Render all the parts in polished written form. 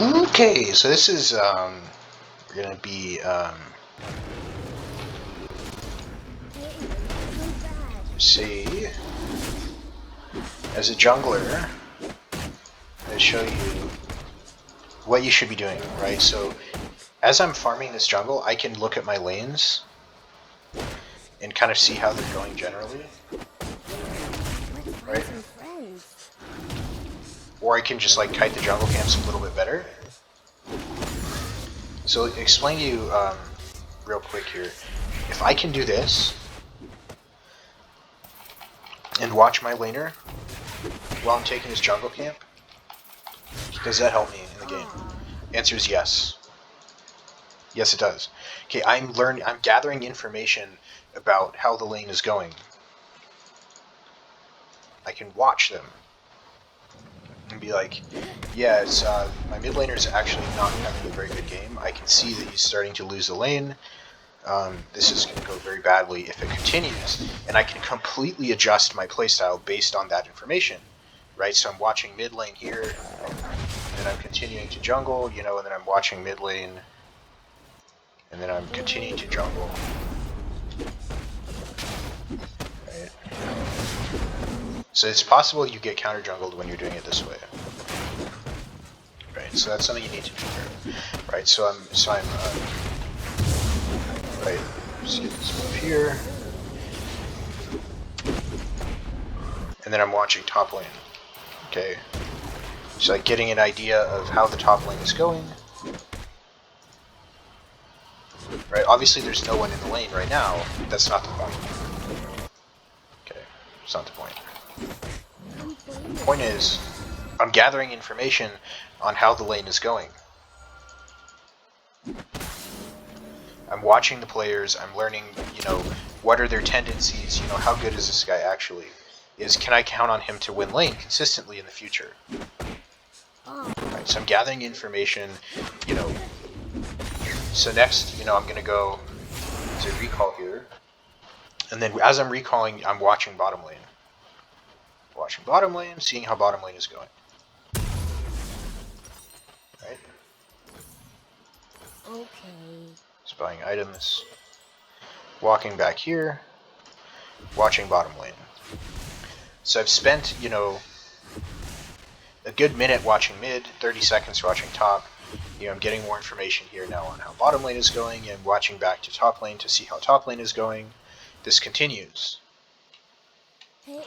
Okay, so this is we're gonna be see, as a jungler, I show you what you should be doing, right? So as I'm farming this jungle, I can look at my lanes and kind of see how they're going generally, right? Or I can just like kite the jungle camps a little bit better. So explain to you real quick here. If I can do this and watch my laner while I'm taking this jungle camp, does that help me in the game? Answer is yes. Yes, it does. Okay, I'm gathering information about how the lane is going. I can watch them and be like, yeah, it's, my mid laner is actually not having a very good game. I can see that he's starting to lose the lane. This is going to go very badly if it continues, and I can completely adjust my playstyle based on that information, right? So I'm watching mid lane here, and then I'm continuing to jungle, you know, and then I'm watching mid lane, and then I'm continuing to jungle. Right? So it's possible you get counter jungled when you're doing it this way. Right, so that's something you need to be aware of. Right, so I'm right, just get this move here. And then I'm watching top lane. Okay. So like getting an idea of how the top lane is going. Right, obviously there's no one in the lane right now. That's not the point. Okay, it's not the point. The point is, I'm gathering information on how the lane is going. I'm watching the players, I'm learning, you know, what are their tendencies, you know, how good is this guy actually? Can I count on him to win lane consistently in the future? Right, so I'm gathering information, you know. So next, you know, I'm going to go to recall here. And then as I'm recalling, I'm watching bottom lane. Watching bottom lane, seeing how bottom lane is going. Right? Okay. Just buying items. Walking back here. Watching bottom lane. So I've spent, you know, a good minute watching mid, 30 seconds watching top. You know, I'm getting more information here now on how bottom lane is going and watching back to top lane to see how top lane is going. This continues. Hey,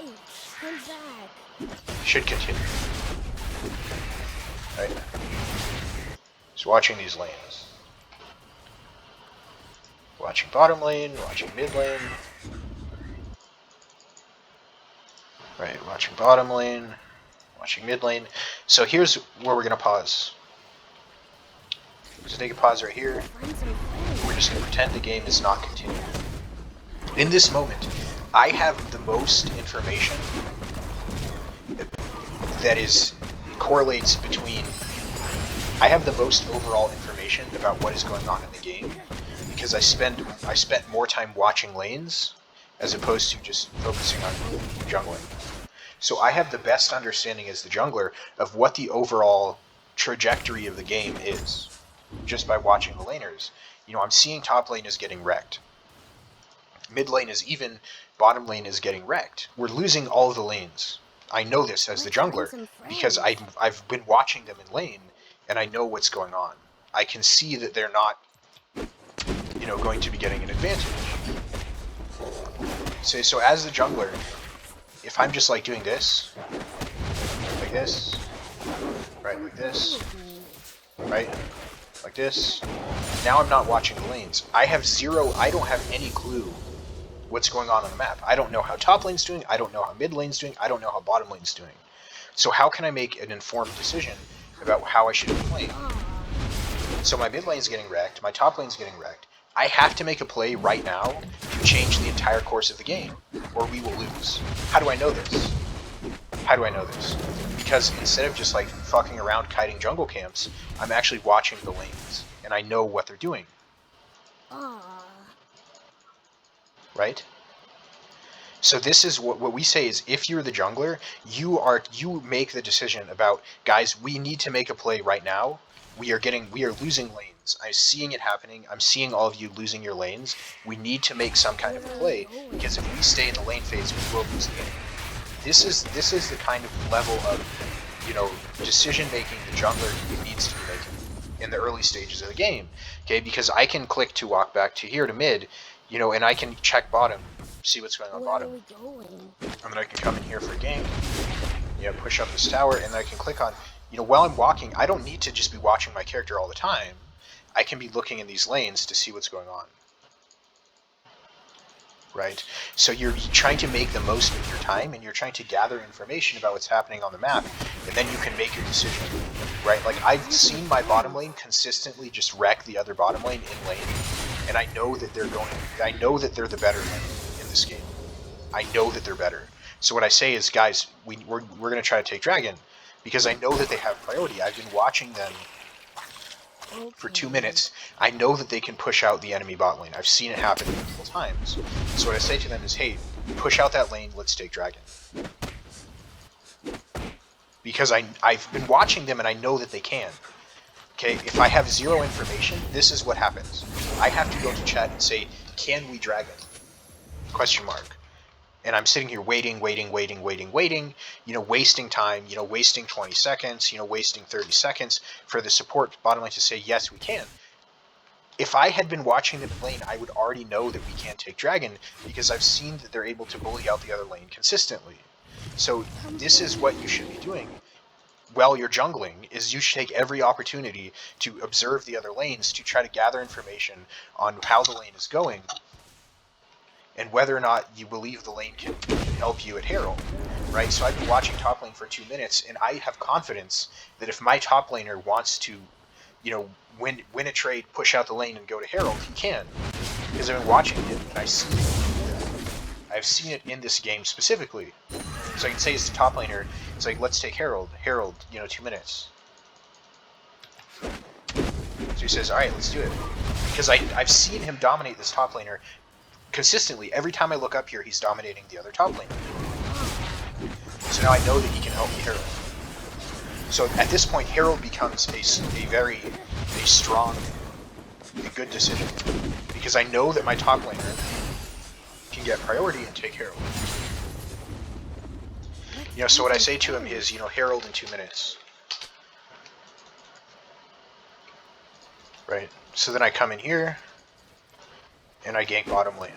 come back. Should continue. Right? Just watching these lanes. Watching bottom lane, watching mid lane. Right, watching bottom lane, watching mid lane. So here's where we're going to pause. Just take a pause right here. We're just going to pretend the game is not continuing. In this moment, I have the most information that correlates between. I have the most overall information about what is going on in the game because I spent more time watching lanes as opposed to just focusing on jungling. So I have the best understanding as the jungler of what the overall trajectory of the game is just by watching the laners. You know, I'm seeing top lane is getting wrecked. Mid lane is even, bottom lane is getting wrecked. We're losing all of the lanes. I know this as the jungler because I've been watching them in lane and I know what's going on. I can see that they're not, you know, going to be getting an advantage. So as the jungler, if I'm just like doing this, like this, right, like this, right, like this, now I'm not watching the lanes. I don't have any clue what's going on the map. I don't know how top lane's doing, I don't know how mid lane's doing, I don't know how bottom lane's doing. So how can I make an informed decision about how I should be playing? So my mid lane's getting wrecked, my top lane's getting wrecked. I have to make a play right now to change the entire course of the game, or we will lose. How do I know this? How do I know this? Because instead of just like fucking around kiting jungle camps, I'm actually watching the lanes, and I know what they're doing. Right? So this is what we say is, if you're the jungler, you make the decision about, guys, we need to make a play right now we are losing lanes. I'm seeing it happening. I'm seeing all of you losing your lanes. We need to make some kind of a play, because if we stay in the lane phase, we will lose the game. This is the kind of level of, you know, decision making the jungler needs to be making in the early stages of the game. Okay, because I can click to walk back to here to mid, you know, and I can check bottom, see what's going on Where are bottom, we going? and then I can come in here for a gank, yeah, push up this tower, and then I can click on, you know, while I'm walking, I don't need to just be watching my character all the time. I can be looking in these lanes to see what's going on. Right? So you're trying to make the most of your time, and you're trying to gather information about what's happening on the map, and then you can make your decision. Right? Like, I've seen my bottom lane consistently just wreck the other bottom lane in lane, and I know that they're the better lane in this game. I know that they're better. So what I say is, guys, we're going to try to take Dragon, because I know that they have priority. I've been watching them for 2 minutes. I know that they can push out the enemy bot lane. I've seen it happen multiple times. So what I say to them is, hey, push out that lane, let's take Dragon. Because I've been watching them and I know that they can. Okay, if I have zero information, this is what happens. I have to go to chat and say, can we Dragon? Question mark. And I'm sitting here waiting, you know, wasting time, you know, wasting 20 seconds, you know, wasting 30 seconds for the support bottom lane to say, yes, we can. If I had been watching them lane, I would already know that we can take Dragon, because I've seen that they're able to bully out the other lane consistently. So this is what you should be doing while you're jungling, is you should take every opportunity to observe the other lanes to try to gather information on how the lane is going, and whether or not you believe the lane can help you at Herald, right? So I've been watching top lane for 2 minutes, and I have confidence that if my top laner wants to, you know, win a trade, push out the lane, and go to Herald, he can, because I've been watching it, and I've seen it in this game specifically. So I can say as the top laner, it's like, let's take Herald, you know, 2 minutes. So he says, all right, let's do it, because I've seen him dominate this top laner consistently. Every time I look up here, he's dominating the other top lane. So now I know that he can help me Herald. So at this point, Herald becomes a very strong, a good decision, because I know that my top laner can get priority and take Herald. You know, so what I say to him is, you know, Herald in 2 minutes. Right? So then I come in here, and I gank bottom lane.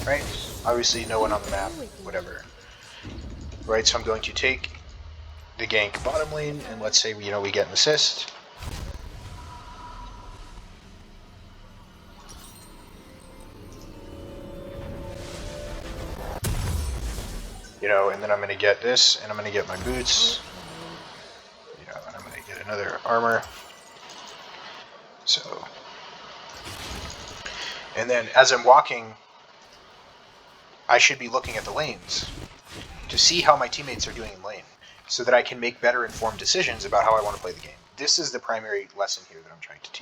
Right? Obviously no one on the map, whatever. Right, so I'm going to take the gank bottom lane, and let's say, you know, we get an assist. You know, and then I'm going to get this, and I'm going to get my boots. You know, and I'm going to get another armor. So, and then as I'm walking, I should be looking at the lanes to see how my teammates are doing in lane, so that I can make better informed decisions about how I want to play the game. This is the primary lesson here that I'm trying to teach.